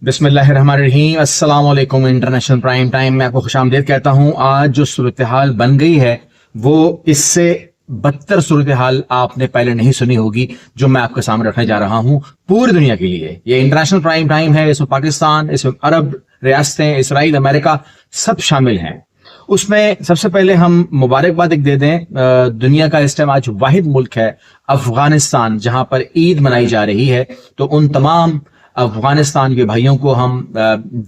بسم اللہ الرحمن الرحیم۔ السلام علیکم۔ انٹرنیشنل پرائم ٹائم میں آپ کو خوش آمدید کہتا ہوں۔ آج جو صورتحال بن گئی ہے وہ اس سے بدتر صورتحال آپ نے پہلے نہیں سنی ہوگی جو میں آپ کے سامنے رکھنے جا رہا ہوں پوری دنیا کے لیے۔ یہ انٹرنیشنل پرائم ٹائم ہے، اس میں پاکستان، اس میں عرب ریاستیں، اسرائیل، امریکہ سب شامل ہیں۔ اس میں سب سے پہلے ہم مبارکباد ایک دے دیں، دنیا کا اس ٹائم آج واحد ملک ہے افغانستان جہاں پر عید منائی جا رہی ہے، تو ان تمام افغانستان کے بھائیوں کو ہم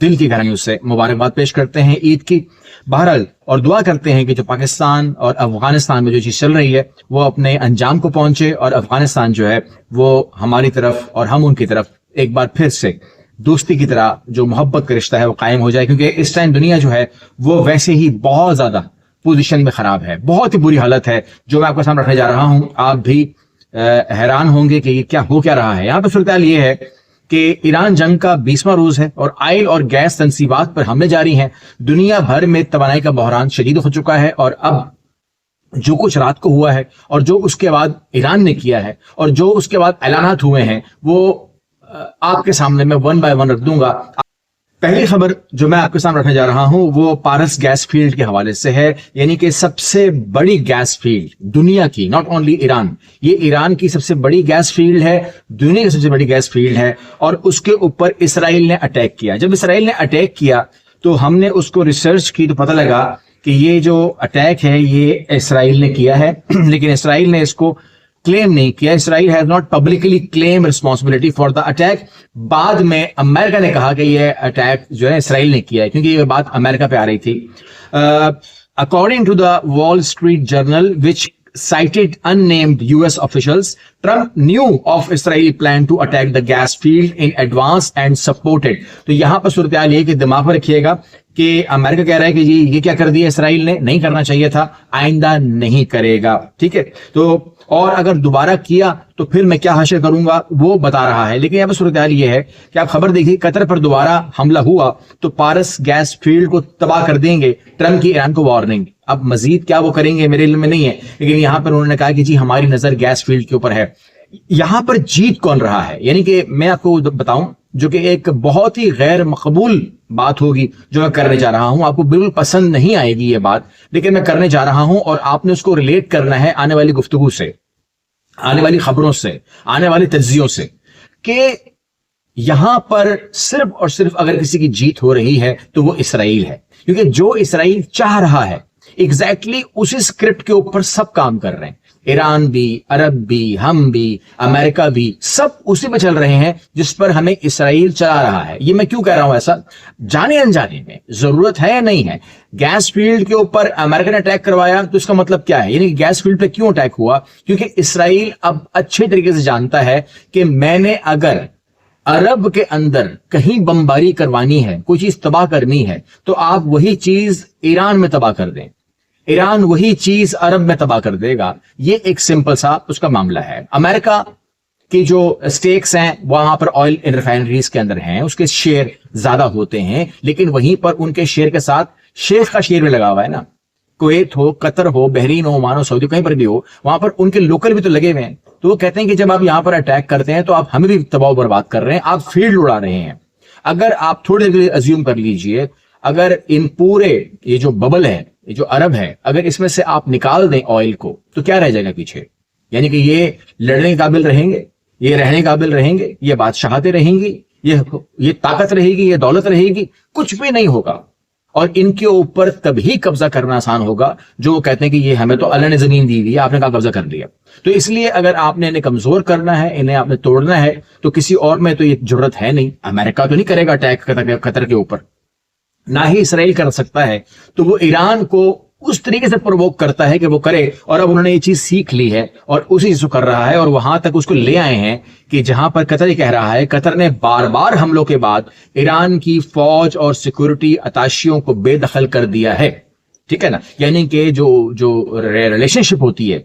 دل کی گہرائیوں سے مبارکباد پیش کرتے ہیں عید کی۔ بہرحال اور دعا کرتے ہیں کہ جو پاکستان اور افغانستان میں جو چیز چل رہی ہے وہ اپنے انجام کو پہنچے اور افغانستان جو ہے وہ ہماری طرف اور ہم ان کی طرف ایک بار پھر سے دوستی کی طرح جو محبت کا رشتہ ہے وہ قائم ہو جائے، کیونکہ اس ٹائم دنیا جو ہے وہ ویسے ہی بہت زیادہ پوزیشن میں خراب ہے، بہت ہی بری حالت ہے جو میں آپ کے سامنے رکھنے جا رہا ہوں۔ آپ بھی حیران ہوں گے کہ یہ کیا ہو کیا رہا ہے۔ یہاں پہ صورتحال یہ ہے کہ ایران جنگ کا 20واں روز ہے اور آئل اور گیس تنصیبات پر حملے جاری ہیں۔ دنیا بھر میں توانائی کا بحران شدید ہو چکا ہے، اور اب جو کچھ رات کو ہوا ہے اور جو اس کے بعد ایران نے کیا ہے اور جو اس کے بعد اعلانات ہوئے ہیں وہ آپ کے سامنے میں ون بائی ون رکھ دوں گا۔ پہلی خبر جو میں آپ کے سامنے رکھنے جا رہا ہوں وہ پارس گیس فیلڈ کے حوالے سے ہے، یعنی کہ سب سے بڑی گیس فیلڈ دنیا کی، ناٹ اونلی ایران، یہ ایران کی سب سے بڑی گیس فیلڈ ہے، دنیا کی سب سے بڑی گیس فیلڈ ہے، اور اس کے اوپر اسرائیل نے اٹیک کیا۔ جب اسرائیل نے اٹیک کیا تو ہم نے اس کو ریسرچ کی تو پتہ لگا کہ یہ جو اٹیک ہے یہ اسرائیل نے کیا ہے، لیکن اسرائیل نے اس کو کلیم نہیں کیا۔ Israel has not publicly claim responsibility for the attack. بعد میں امریکہ نے کہا کہ یہ اٹیک جو ہے اسرائیل نے کیا ہے، کیونکہ یہ بات امریکہ پہ آ رہی تھی۔ According to the Wall Street Journal وچ cited unnamed US officials, Trump knew of Israeli plan to attack the gas field in advance and supported۔ تو یہاں پر صورتحال یہ کہ دماغ میں رکھیے گا کہ امریکہ کہہ رہا ہے کہ جی یہ کیا کر دیا اسرائیل نے، نہیں کرنا چاہیے تھا، آئندہ نہیں کرے گا، ٹھیک ہے، تو اور اگر دوبارہ کیا تو پھر میں کیا حشر کروں گا وہ بتا رہا ہے۔ لیکن یہاں پر صورتحال یہ ہے کہ آپ خبر دیکھیے، قطر پر دوبارہ حملہ ہوا تو پارس گیس فیلڈ کو تباہ کر دیں گے، ٹرمپ کی ایران کو وارننگ۔ اب مزید کیا وہ کریں گے میرے علم میں نہیں ہے، لیکن یہاں پر انہوں نے کہا کہ جی ہماری نظر گیس فیلڈ کے اوپر ہے۔ یہاں پر جیت کون رہا ہے، یعنی کہ میں آپ کو بتاؤں جو کہ ایک بہت ہی غیر مقبول بات ہوگی جو میں کرنے جا رہا ہوں، آپ کو بالکل پسند نہیں آئے گی یہ بات، لیکن میں کرنے جا رہا ہوں اور آپ نے اس کو ریلیٹ کرنا ہے آنے والی گفتگو سے، آنے والی خبروں سے، آنے والی تجزیوں سے، کہ یہاں پر صرف اور صرف اگر کسی کی جیت ہو رہی ہے تو وہ اسرائیل ہے، کیونکہ جو اسرائیل چاہ رہا ہے ایگزیکٹلی اسی اسکرپٹ کے اوپر سب کام کر رہے ہیں، ایران بھی، عرب بھی، ہم بھی، امریکہ بھی، سب اسی پہ چل رہے ہیں جس پر ہمیں اسرائیل چلا رہا ہے۔ یہ میں کیوں کہہ رہا ہوں ایسا، جانے انجانے میں ضرورت ہے یا نہیں ہے؟ گیس فیلڈ کے اوپر امریکہ نے اٹیک کروایا تو اس کا مطلب کیا ہے، یعنی گیس فیلڈ پہ کیوں اٹیک ہوا؟ کیونکہ اسرائیل اب اچھے طریقے سے جانتا ہے کہ میں نے اگر عرب کے اندر کہیں بمباری کروانی ہے، کوئی چیز تباہ کرنی ہے، تو آپ وہی چیز ایران میں تباہ کر دیں، ایران وہی چیز عرب میں تباہ کر دے گا۔ یہ ایک سمپل سا اس کا معاملہ ہے۔ امریکہ کی جو سٹیکس ہیں وہاں پر آئل ریفائنریز کے اندر ہیں، اس کے شیئر زیادہ ہوتے ہیں، لیکن وہیں پر ان کے شیئر کے ساتھ شیخ کا شیئر بھی لگا ہوا ہے نا، کویت ہو، قطر ہو، بحرین ہو، عمان ہو، سعودی، کہیں پر بھی ہو، وہاں پر ان کے لوکل بھی تو لگے ہوئے ہیں۔ تو وہ کہتے ہیں کہ جب آپ یہاں پر اٹیک کرتے ہیں تو آپ ہمیں بھی تباہ و برباد کر رہے ہیں، آپ فیلڈ اڑا رہے ہیں۔ اگر آپ تھوڑے دیر کے لیے ازیوم کر لیجئے، اگر ان پورے یہ جو ببل ہے، یہ جو عرب ہے، اگر اس میں سے آپ نکال دیں آئل کو تو کیا رہ جائے گا پیچھے؟ یعنی کہ یہ لڑنے کے قابل رہیں گے، یہ رہنے کے قابل رہیں گے، یہ بادشاہتیں رہیں گی، یہ طاقت رہے گی، یہ دولت رہے گی، کچھ بھی نہیں ہوگا۔ اور ان کے اوپر تبھی قبضہ کرنا آسان ہوگا جو وہ کہتے ہیں کہ یہ ہمیں تو اللہ نے زمین دی ہوئی ہے، آپ نے کہا قبضہ کر لیا۔ تو اس لیے اگر آپ نے انہیں کمزور کرنا ہے، انہیں آپ نے توڑنا ہے، تو کسی اور میں تو یہ جرت ہے نہیں۔ امریکہ تو نہیں کرے گا اٹیک قطر کے اوپر، نہ ہی اسرائیل کر سکتا ہے، تو وہ ایران کو اس طریقے سے پرووک کرتا ہے کہ وہ کرے، اور اب انہوں نے یہ چیز سیکھ لی ہے اور اسی چیز کو کر رہا ہے، اور وہاں تک اس کو لے آئے ہیں کہ جہاں پر قطر یہ کہہ رہا ہے، قطر نے بار بار حملوں کے بعد ایران کی فوج اور سیکورٹی اتاشیوں کو بے دخل کر دیا ہے، ٹھیک ہے نا، یعنی کہ جو ریلیشن شپ ہوتی ہے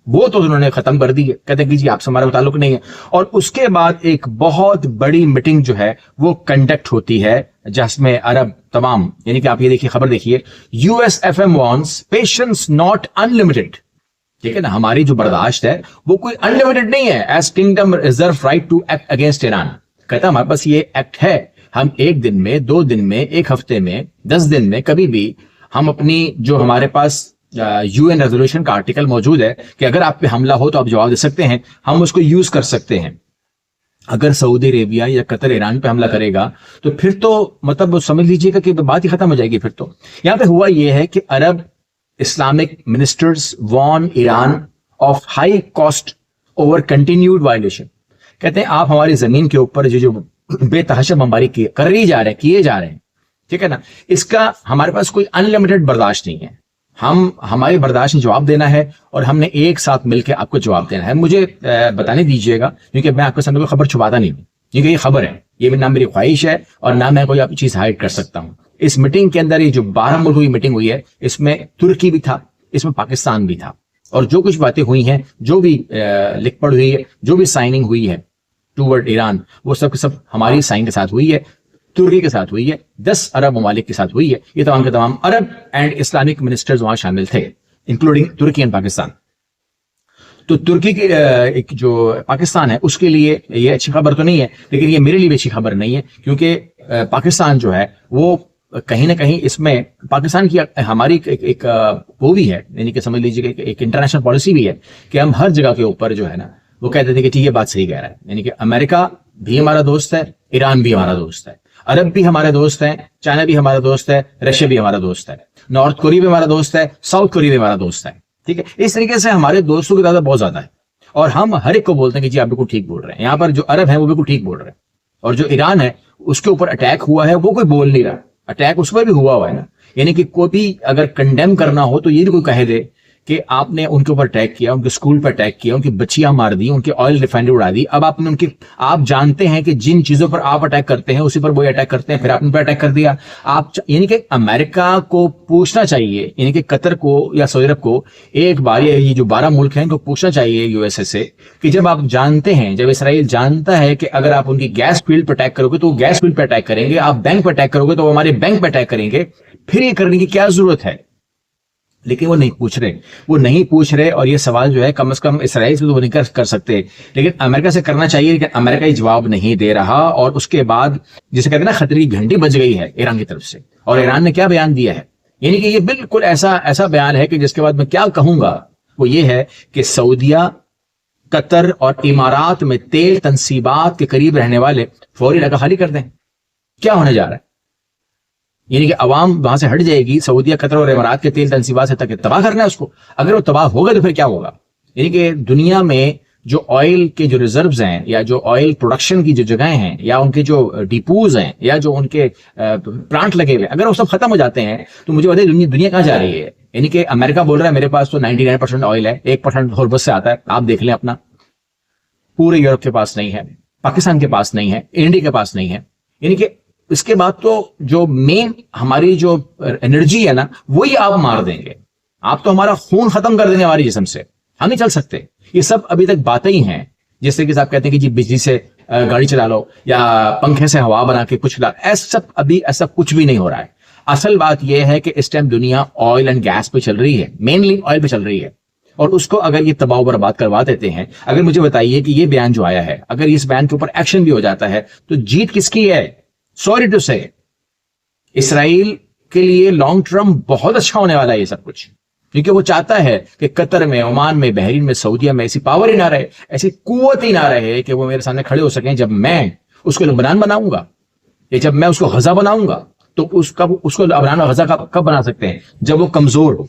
وہ تو انہوں نے ختم کر دی ہے، کہتے ہیں کہ جی آپ سے ہمارا تعلق نہیں ہے۔ اور اس کے بعد ایک بہت بڑی میٹنگ جو ہے وہ کنڈکٹ ہوتی ہے جس میں عرب تمام، یعنی کہ آپ یہ دیکھیے، خبر دیکھیے، USFM once patience not unlimited, ٹھیک ہے نا، ہماری جو برداشت ہے وہ کوئی انلمیٹڈ نہیں ہے، as kingdom reserve right to act against Iran. کہتا ہمارے پاس یہ ایکٹ ہے, ہم 1 دن میں, 2 دن میں, 1 ہفتے میں, 10 دن میں, کبھی بھی ہم اپنی جو ہمارے پاس UN ریزولوشن کا آرٹیکل موجود ہے کہ اگر آپ پہ حملہ ہو تو آپ جواب دے سکتے ہیں, ہم اس کو یوز کر سکتے ہیں. اگر سعودی عربیہ یا قطر ایران پہ حملہ کرے گا تو پھر تو مطلب سمجھ لیجئے گا کہ بات ہی ختم ہو جائے گی. پھر تو یہاں پہ ہوا یہ ہے کہ Arab Islamic ministers warn Iran of high cost over continued violation. کہتے ہیں آپ ہماری زمین کے اوپر جو بے تحاشا بمباری کیے جا رہے ہیں, ٹھیک ہے نا, اس کا ہمارے پاس کوئی انلمیٹڈ برداشت نہیں ہے. ہماری برداشت نے جواب دینا ہے اور ہم نے ایک ساتھ مل کے آپ کو جواب دینا ہے. مجھے بتانے دیجیے گا, کیونکہ میں آپ کے سامنے کوئی خبر چھپاتا نہیں ہوں, کیونکہ یہ خبر ہے, یہ نہ میری خواہش ہے اور نہ میں کوئی چیز ہائڈ کر سکتا ہوں. اس میٹنگ کے اندر یہ جو 12 ملک کی میٹنگ ہوئی ہے, اس میں ترکی بھی تھا, اس میں پاکستان بھی تھا, اور جو کچھ باتیں ہوئی ہیں, جو بھی لکھ پڑھ ہوئی ہے, جو بھی سائننگ ہوئی ہے ٹوورڈ ایران, وہ سب کے سب ہماری سائن کے ساتھ ہوئی ہے, ترکی کے ساتھ ہوئی ہے, 10 عرب ممالک کے ساتھ ہوئی ہے. یہ تمام کے تمام عرب اینڈ اسلامک منسٹرز وہاں شامل تھے, انکلوڈنگ ترکی اینڈ پاکستان. تو ترکی کی ایک جو پاکستان ہے اس کے لیے یہ اچھی خبر تو نہیں ہے, لیکن یہ میرے لیے بھی اچھی خبر نہیں ہے, کیونکہ پاکستان جو ہے وہ کہیں نہ کہیں اس میں پاکستان کی ہماری ایک وہ بھی ہے, یعنی کہ سمجھ لیجیے کہ ایک انٹرنیشنل پالیسی بھی ہے کہ ہم ہر جگہ کے اوپر جو ہے نا وہ کہتے تھے کہ ٹھیک ہے بات صحیح کہہ رہا ہے. یعنی کہ امریکہ بھی ہمارا دوست ہے, ایران بھی ہمارا دوست ہے, عرب بھی ہمارے دوست ہیں, چائنا بھی ہمارا دوست ہے, رشیا بھی ہمارا دوست ہے, نارتھ کوریا بھی ہمارا دوست ہے, ساؤتھ کوریا بھی ہمارا دوست ہے. ٹھیک ہے, اس طریقے سے ہمارے دوستوں کی تعداد بہت زیادہ ہے, اور ہم ہر ایک کو بولتے ہیں کہ جی آپ بالکل ٹھیک بول رہے ہیں. یہاں پر جو عرب ہیں وہ بالکل ٹھیک بول رہے ہیں, اور جو ایران ہے اس کے اوپر اٹیک ہوا ہے وہ کوئی بول نہیں رہا, اٹیک اس پر بھی ہوا ہے نا. یعنی کہ کوئی بھی اگر کنڈیم کرنا ہو تو یہ بھی کوئی کہہ دے کہ آپ نے ان کے اوپر اٹیک کیا, ان کے اسکول پر اٹیک کیا, ان کی بچیاں مار دی, ان کے آئل ریفائنری اڑا دی. اب آپ نے آپ جانتے ہیں کہ جن چیزوں پر آپ اٹیک کرتے ہیں اسی پر وہی اٹیک کرتے ہیں, پھر آپ ان پر اٹیک کر دیا. یعنی کہ امریکہ کو پوچھنا چاہیے, یعنی کہ قطر کو یا سعودی عرب کو ایک بار, یہ جو 12 ملک ہیں ان کو پوچھنا چاہیے USA سے کہ جب آپ جانتے ہیں, جب اسرائیل جانتا ہے کہ اگر آپ ان کی گیس فیلڈ پر اٹیک کرو گے تو وہ گیس فیلڈ پہ اٹیک کریں گے, آپ بینک پہ اٹیک کرو گے تو وہ ہمارے بینک پہ اٹیک کریں گے, پھر یہ کرنے کی کیا ضرورت ہے؟ لیکن وہ نہیں پوچھ رہے, اور یہ سوال جو ہے کم از کم اسرائیل سے تو وہ نہیں کر سکتے, لیکن امریکہ سے کرنا چاہیے, لیکن امریکہ یہ جواب نہیں دے رہا. اور اس کے بعد جسے کہتے ہیں نا خطرے کی گھنٹی بج گئی ہے ایران کی طرف سے, اور ایران نے کیا بیان دیا ہے, یعنی کہ یہ بالکل ایسا بیان ہے کہ جس کے بعد میں کیا کہوں گا وہ یہ ہے کہ سعودیہ, قطر اور امارات میں تیل تنصیبات کے قریب رہنے والے فوری علاقہ خالی کر دیں. کیا ہونے جا رہا ہے؟ یعنی کہ عوام وہاں سے ہٹ جائے گی, سعودیہ, قطر اور امارات کے تیل تنصیبات سے تک تباہ کرنا ہے اس کو. اگر وہ تباہ ہوگا تو پھر کیا ہوگا؟ یعنی کہ دنیا میں جو آئل کے جو ریزروز ہیں, یا جو آئل پروڈکشن کی جو جگہیں ہیں, یا ان کے جو ڈیپوز ہیں, یا جو ان کے پلانٹ لگے ہوئے, اگر وہ سب ختم ہو جاتے ہیں تو مجھے بتائیے دنیا کہاں جا رہی ہے؟ یعنی کہ امریکہ بول رہا ہے میرے پاس تو 99% آئل ہے, 1% ہورمز سے آتا ہے, آپ دیکھ لیں اپنا. پورے یورپ کے پاس نہیں ہے, پاکستان کے پاس نہیں ہے, انڈیا کے پاس نہیں ہے. یعنی کہ اس کے بعد تو جو مین ہماری جو انرجی ہے نا وہی آپ مار دیں گے. آپ تو ہمارا خون ختم کر دیں گے ہمارے جسم سے, ہم نہیں چل سکتے. یہ سب ابھی تک باتیں ہی ہیں, جس طریقے سے آپ کہتے ہیں کہ جی بجلی سے گاڑی چلا لو, یا پنکھے سے ہوا بنا کے کچھ لا, ایسا کچھ بھی نہیں ہو رہا ہے. اصل بات یہ ہے کہ اس ٹائم دنیا آئل اینڈ گیس پہ چل رہی ہے, مینلی آئل پہ چل رہی ہے, اور اس کو اگر یہ تباہ و برباد کروا دیتے ہیں. اگر مجھے بتائیے کہ یہ بیان جو آیا ہے, اگر اس بیان کے اوپر ایکشن بھی ہو جاتا ہے تو جیت کس کی ہے؟ سوری ٹو سے, اسرائیل کے لیے لانگ ٹرم بہت اچھا ہونے والا ہے یہ سب کچھ, کیونکہ وہ چاہتا ہے کہ قطر میں, عمان میں, بحرین میں, سعودیہ میں ایسی پاور ہی نہ رہے, ایسی قوت ہی نہ رہے کہ وہ میرے سامنے کھڑے ہو سکیں جب میں اس کو لبنان بناؤں گا, یا جب میں اس کو غزہ بناؤں گا. تو اس کو لبنان اور غزہ کب بنا سکتے ہیں؟ جب وہ کمزور ہو.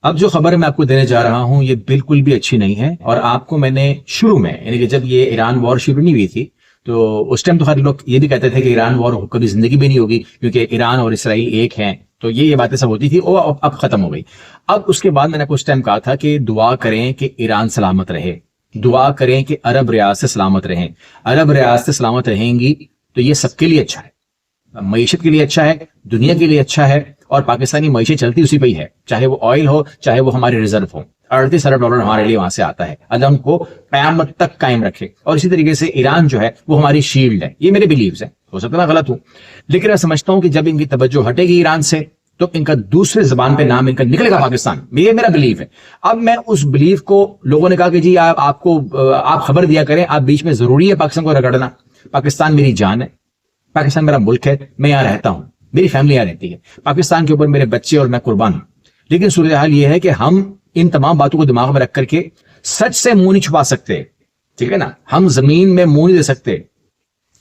اب جو خبر میں آپ کو دینے جا رہا ہوں یہ بالکل بھی اچھی نہیں ہے, اور آپ کو میں نے شروع میں, یعنی کہ جب یہ ایران وار شروع نہیں ہوئی تھی تو اس ٹائم تو خیر لوگ یہ بھی کہتے تھے کہ ایران وار کبھی زندگی بھی نہیں ہوگی, کیونکہ ایران اور اسرائیل ایک ہیں. تو یہ باتیں سب ہوتی تھی, اور اب ختم ہو گئی. اب اس کے بعد میں نے کچھ ٹائم کہا تھا کہ دعا کریں کہ ایران سلامت رہے, دعا کریں کہ عرب ریاستیں سلامت رہیں. عرب ریاستیں سلامت رہیں گی تو یہ سب کے لیے اچھا ہے, معیشت کے لیے اچھا ہے, دنیا کے لیے اچھا ہے, اور پاکستانی معیشت چلتی اسی پہ ہی ہے, چاہے وہ آئل ہو, چاہے وہ ہمارے ریزرو ہو. 38 ارب ڈالر ہمارے لیے وہاں سے آتا ہے, اللہ ان کو قیامت تک قائم رکھے. اور اسی طریقے سے ایران جو ہے وہ ہماری شیلڈ ہے. یہ میرے بلیوز ہیں, ہو سکتا ہے میں غلط ہوں, لیکن میں سمجھتا ہوں کہ جب ان کی توجہ ہٹے گی ایران سے تو ان کا دوسرے زبان پہ نام ان کا نکلے گا پاکستان. یہ میرا بلیف ہے. اب میں اس بلیف کو, لوگوں نے کہا کہ جی آپ خبر دیا کریں, آپ بیچ میں ضروری ہے پاکستان کو رگڑنا. پاکستان میری جان ہے, پاکستان میرا ملک ہے, میں یہاں رہتا ہوں, میری فیملی یہاں رہتی ہے, پاکستان کے اوپر میرے بچے اور میں قربان ہوں. لیکن صورتحال یہ ہے کہ ہم ان تمام باتوں کو دماغ میں رکھ کر کے سچ سے منہ نہیں چھپا سکتے, ٹھیک ہے نا, ہم زمین میں منہ نہیں دے سکتے,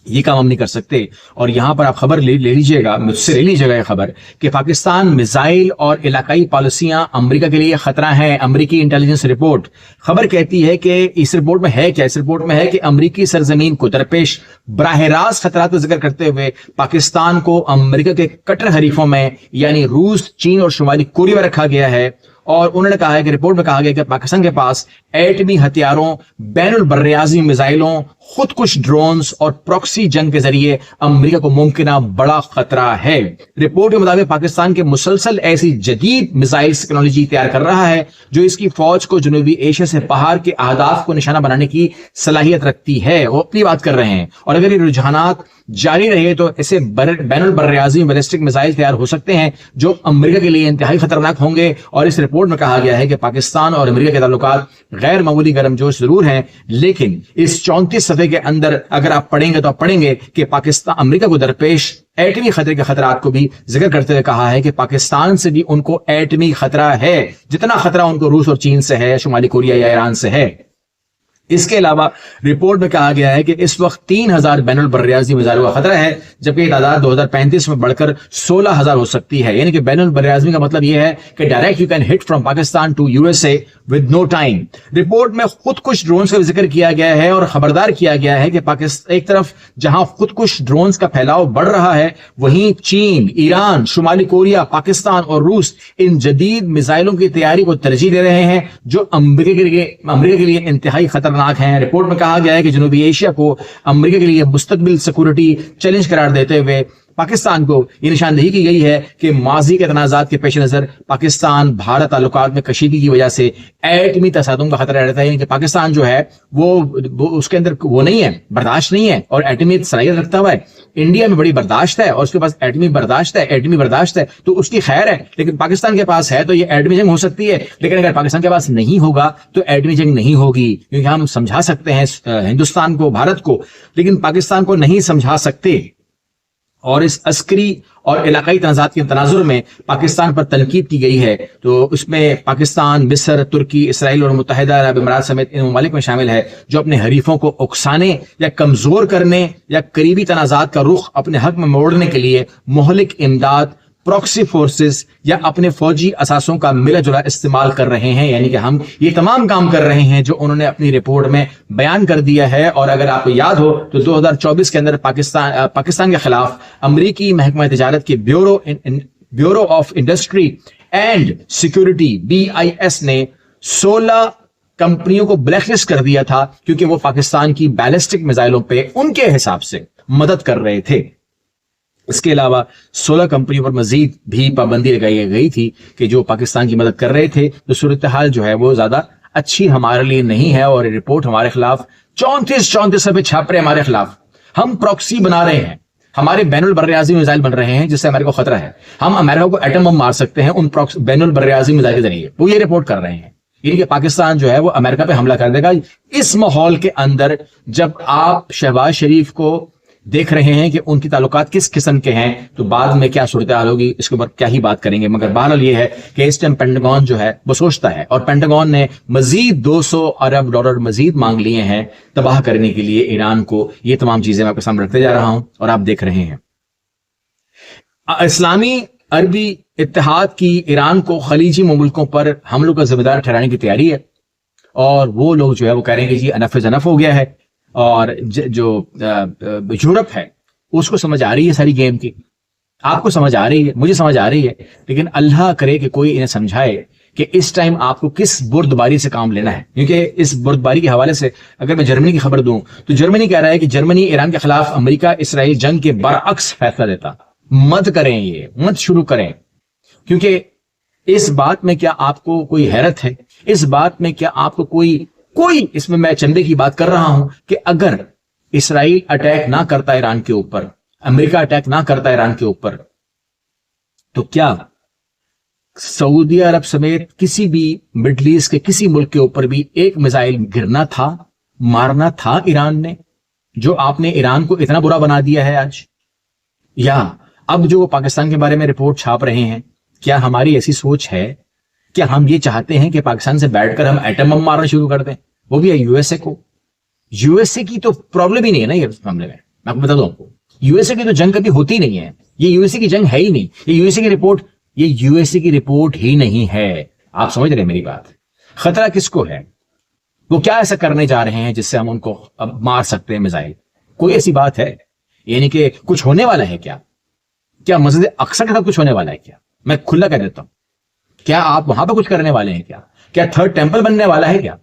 یہ کام ہم نہیں کر سکتے. اور یہاں پر آپ خبر لے لیجئے گا, مجھ سے لے لیجئے گا یہ خبر کہ پاکستان میزائل اور علاقائی پالیسیاں امریکہ کے لیے خطرہ ہیں. امریکی انٹیلیجنس رپورٹ خبر کہتی ہے کہ اس رپورٹ میں ہے کیا, اس رپورٹ میں ہے کہ امریکی سرزمین کو درپیش براہ راست خطرات کا ذکر کرتے ہوئے پاکستان کو امریکہ کے کٹر حریفوں میں یعنی روس, چین اور شمالی کوریا میں رکھا گیا ہے. اور انہوں نے کہا ہے کہ رپورٹ میں کہا گیا کہ پاکستان کے پاس ایٹمی ہتھیاروں, بین البراعظمی میزائلوں, خود کش ڈرونز اور پراکسی جنگ کے ذریعے امریکہ کو ممکنہ بڑا خطرہ ہے. رپورٹ کے مطابق پاکستان کے مسلسل ایسی جدید میزائل ٹیکنالوجی تیار کر رہا ہے جو اس کی فوج کو جنوبی ایشیا سے باہر کے اہداف کو نشانہ بنانے کی صلاحیت رکھتی ہے. وہ اپنی بات کر رہے ہیں, اور اگر یہ رجحانات جاری رہے تو ایسے بین البراعظمی بیلسٹک میزائل تیار ہو سکتے ہیں جو امریکہ کے لیے انتہائی خطرناک ہوں گے. اور اس رپورٹ میں کہا گیا ہے کہ پاکستان اور امریکہ کے تعلقات غیر معمولی گرم جوش ضرور ہیں, لیکن اس 34 صفحے کے اندر اگر آپ پڑھیں گے تو آپ پڑھیں گے کہ پاکستان امریکہ کو درپیش ایٹمی خطرے کے خطرات کو بھی ذکر کرتے ہوئے کہا ہے کہ پاکستان سے بھی ان کو ایٹمی خطرہ ہے جتنا خطرہ ان کو روس اور چین سے ہے, شمالی کوریا یا ایران سے ہے. اس کے علاوہ رپورٹ میں کہا گیا ہے کہ اس وقت 3000 بین البراعظمی میزائلوں کا خطرہ ہے, جبکہ یہ تعداد 2035 میں بڑھ کر 16000 ہو سکتی ہے. یعنی کہ بین البراعظمی کا مطلب یہ ہے کہ direct you can hit from Pakistan to U S A with no time. Report میں خود کش ڈرونز کا ذکر کیا گیا ہے اور خبردار کیا گیا ہے کہ پاکستان ایک طرف جہاں خود کش ڈرونز کا پھیلاؤ بڑھ رہا ہے, وہیں چین, ایران, شمالی کوریا, پاکستان اور روس ان جدید میزائلوں کی تیاری کو ترجیح دے رہے ہیں جو امریکہ کے لیے انتہائی خطرناک ہیں. رپورٹ میں کہا گیا ہے کہ جنوبی ایشیا کو امریکہ کے لیے مستقبل سیکورٹی چیلنج قرار دیتے ہوئے پاکستان کو یہ نشاندہی کی گئی ہے کہ ماضی کے تنازعات کے پیش نظر پاکستان بھارت تعلقات میں کشیدگی کی وجہ سے ایٹمی تصادم کا خطرہ رہتا ہے. یعنی کہ پاکستان جو ہے وہ اس کے اندر وہ نہیں ہے, برداشت نہیں ہے اور ایٹمی صلاحیت رکھتا ہوا ہے. انڈیا میں بڑی برداشت ہے اور اس کے پاس ایٹمی برداشت ہے تو اس کی خیر ہے, لیکن پاکستان کے پاس ہے تو یہ ایٹمی جنگ ہو سکتی ہے. لیکن اگر پاکستان کے پاس نہیں ہوگا تو ایٹمی جنگ نہیں ہوگی, کیونکہ ہم سمجھا سکتے ہیں ہندوستان کو, بھارت کو, لیکن پاکستان کو نہیں سمجھا سکتے. اور اس عسکری اور علاقائی تنازعات کے تناظر میں پاکستان پر تنقید کی گئی ہے, تو اس میں پاکستان, مصر, ترکی, اسرائیل اور متحدہ عرب امارات سمیت ان ممالک میں شامل ہے جو اپنے حریفوں کو اکسانے یا کمزور کرنے یا قریبی تنازعات کا رخ اپنے حق میں موڑنے کے لیے مہلک امداد, پراکسی فورسز یا اپنے فوجی اثاثوں کا ملا جلا استعمال کر رہے ہیں. یعنی کہ ہم یہ تمام کام کر رہے ہیں جو انہوں نے اپنی رپورٹ میں بیان کر دیا ہے. اور اگر آپ کو یاد ہو تو 2024 کے اندر پاکستان کے خلاف امریکی محکمہ تجارت کی bureau of industry and security BIS نے 16 کمپنیوں کو بلیک لسٹ کر دیا تھا کیونکہ وہ پاکستان کی بیلسٹک میزائلوں پہ ان کے حساب سے مدد کر رہے تھے. اس کے علاوہ 16 کمپنیوں پر مزید بھی پابندی لگائی گئی تھی کہ جو پاکستان کی مدد کر رہے تھے. تو صورتحال جو ہے وہ زیادہ اچھی ہمارے لیے نہیں ہے اور رپورٹ ہمارے خلاف 34 صفحے چھاپ رہے ہمارے خلاف. ہم پراکسی بنا رہے ہیں, ہمارے بین البراعظمی میزائل بن رہے ہیں جس سے امریکہ کو خطرہ ہے. ہم امریکہ کو ایٹم بم مار سکتے ہیں ان بین البراعظمی میزائل کے ذریعے. وہ یہ رپورٹ کر رہے ہیں. یعنی کہ پاکستان جو ہے وہ امریکہ پہ حملہ کر دے گا. اس ماحول کے اندر جب آپ شہباز شریف کو دیکھ رہے ہیں کہ ان کی تعلقات کس قسم کے ہیں تو بعد میں کیا صورتحال ہوگی اس کے اوپر کیا ہی بات کریں گے. مگر بہرحال یہ ہے کہ اس ٹائم پینٹاگون جو ہے وہ سوچتا ہے, اور پینٹاگون نے مزید $200 ارب مزید مانگ لیے ہیں تباہ کرنے کے لیے ایران کو. یہ تمام چیزیں میں آپ کے سامنے رکھتے جا رہا ہوں اور آپ دیکھ رہے ہیں. اسلامی عربی اتحاد کی ایران کو خلیجی ممالکوں پر حملوں کا ذمہ دار ٹھہرانے کی تیاری ہے, اور وہ لوگ جو ہے وہ کہہ رہے ہیں کہ جی انف از انف ہو گیا ہے. اور جو یورپ ہے اس کو سمجھ آ رہی ہے ساری گیم کی, آپ کو سمجھ آ رہی ہے, مجھے سمجھ آ رہی ہے, لیکن اللہ کرے کہ کوئی انہیں سمجھائے کہ اس ٹائم آپ کو کس بردباری سے کام لینا ہے. کیونکہ اس بردباری کے حوالے سے اگر میں جرمنی کی خبر دوں تو جرمنی کہہ رہا ہے کہ جرمنی ایران کے خلاف امریکہ اسرائیل جنگ کے برعکس فیصلہ دیتا. مت کریں, یہ مت شروع کریں, کیونکہ اس بات میں کیا آپ کو کوئی حیرت ہے, اس بات میں کیا آپ کو کوئی اس میں چندے کی بات کر رہا ہوں کہ اگر اسرائیل اٹیک نہ کرتا ایران کے اوپر, امریکہ اٹیک نہ کرتا ایران کے اوپر, تو کیا سعودی عرب سمیت کسی بھی مڈل ایسٹ کے کسی ملک کے اوپر بھی ایک میزائل گرنا تھا, مارنا تھا ایران نے؟ جو آپ نے ایران کو اتنا برا بنا دیا ہے آج؟ یا اب جو پاکستان کے بارے میں رپورٹ چھاپ رہے ہیں، کیا ہماری ایسی سوچ ہے؟ کیا ہم یہ چاہتے ہیں کہ پاکستان سے بیٹھ کر ہم ایٹم بم مارنا شروع کر دیں، وہ بھی یو ایس اے کو؟ یو ایس اے کی تو پرابلم ہی نہیں ہے نا یہ معاملے میں آپ کو بتا دوں، آپ کو یو ایس اے کی تو جنگ کبھی ہوتی نہیں ہے، یہ یو ایس اے کی جنگ ہے ہی نہیں، یہ یو ایس اے کی رپورٹ، یہ یو ایس اے کی رپورٹ ہی نہیں ہے۔ آپ سمجھ رہے ہیں میری بات؟ خطرہ کس کو ہے؟ وہ کیا ایسا کرنے جا رہے ہیں جس سے ہم ان کو اب مار سکتے ہیں میزائل؟ کوئی ایسی بات ہے؟ یعنی کہ کچھ ہونے والا ہے کیا؟ کیا مسجد اقصی کے ساتھ کچھ ہونے والا ہے کیا؟ میں کھلا کہہ دیتا ہوں، کیا آپ وہاں پہ کچھ کرنے والے ہیں کیا؟ کیا تھرڈ ٹیمپل بننے والا ہے کیا؟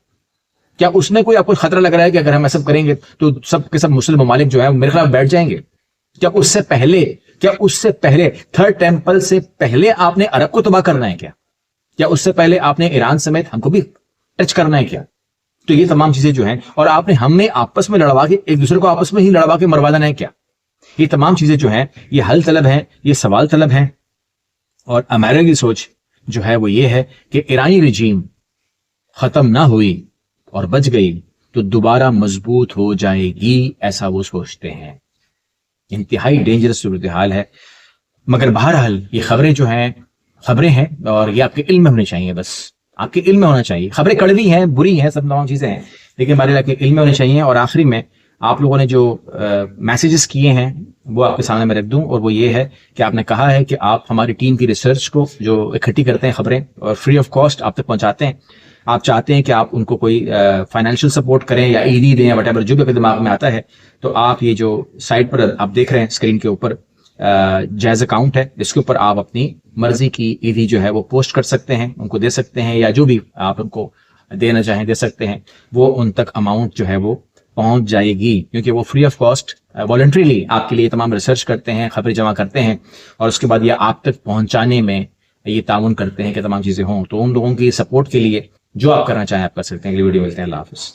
کیا اس میں کوئی آپ کو خطرہ لگ رہا ہے کہ اگر ہم ایسا کریں گے تو سب کے سب مسلم ممالک جو ہے میرے خلاف بیٹھ جائیں گے؟ کیا اس سے پہلے تھرڈ ٹیمپل سے پہلے آپ نے عرب کو تباہ کرنا ہے کیا؟ کیا اس سے پہلے آپ نے ایران سمیت ہم کو بھی ٹچ کرنا ہے کیا؟ تو یہ تمام چیزیں جو ہیں، اور آپ نے ہمیں آپس میں لڑوا کے، ایک دوسرے کو آپس میں ہی لڑوا کے مروا دینا ہے کیا؟ یہ تمام چیزیں جو ہیں یہ حل طلب ہیں، یہ سوال طلب ہیں۔ اور امریکہ کی سوچ جو ہے وہ یہ ہے کہ ایرانی رجیم ختم نہ ہوئی اور بچ گئی تو دوبارہ مضبوط ہو جائے گی، ایسا وہ سوچتے ہیں۔ انتہائی ڈینجرس صورتحال ہے، مگر بہرحال یہ خبریں جو ہیں خبریں ہیں، اور یہ آپ کے علم میں ہونی چاہیے، بس آپ کے علم میں ہونا چاہیے۔ خبریں کڑوی ہیں، بری ہیں، سب تمام چیزیں ہیں، لیکن ہمارے کے علم میں ہونے چاہیے۔ اور آخری میں آپ لوگوں نے جو میسیجز کیے ہیں وہ آپ کے سامنے میں رکھ دوں، اور وہ یہ ہے کہ آپ نے کہا ہے کہ آپ ہماری ٹیم کی ریسرچ کو جو اکٹھی کرتے ہیں خبریں اور فری آف کاسٹ آپ تک پہنچاتے ہیں، آپ چاہتے ہیں کہ آپ ان کو کوئی فائنینشیل سپورٹ کریں یا ایڈی دیں یا وٹ ایور، جو بھی آپ کے دماغ میں آتا ہے، تو آپ یہ جو سائٹ پر آپ دیکھ رہے ہیں اسکرین کے اوپر جائز اکاؤنٹ ہے، اس کے اوپر آپ اپنی مرضی کی ایڈی جو ہے وہ پوسٹ کر سکتے ہیں، ان کو دے سکتے ہیں، یا جو بھی آپ ان کو دینا چاہیں دے سکتے ہیں، وہ ان تک اماؤنٹ جو ہے وہ پہنچ جائے گی، کیونکہ وہ فری آف کاسٹ والنٹریلی آپ کے لیے تمام ریسرچ کرتے ہیں، خبریں جمع کرتے ہیں، اور اس کے بعد یہ آپ تک پہنچانے میں یہ تعاون کرتے ہیں کہ تمام چیزیں ہوں۔ تو ان لوگوں کی سپورٹ کے لیے جو آپ کرنا چاہیں آپ کر سکتے ہیں۔ اگلی ویڈیو ملتے ہیں، اللہ حافظ۔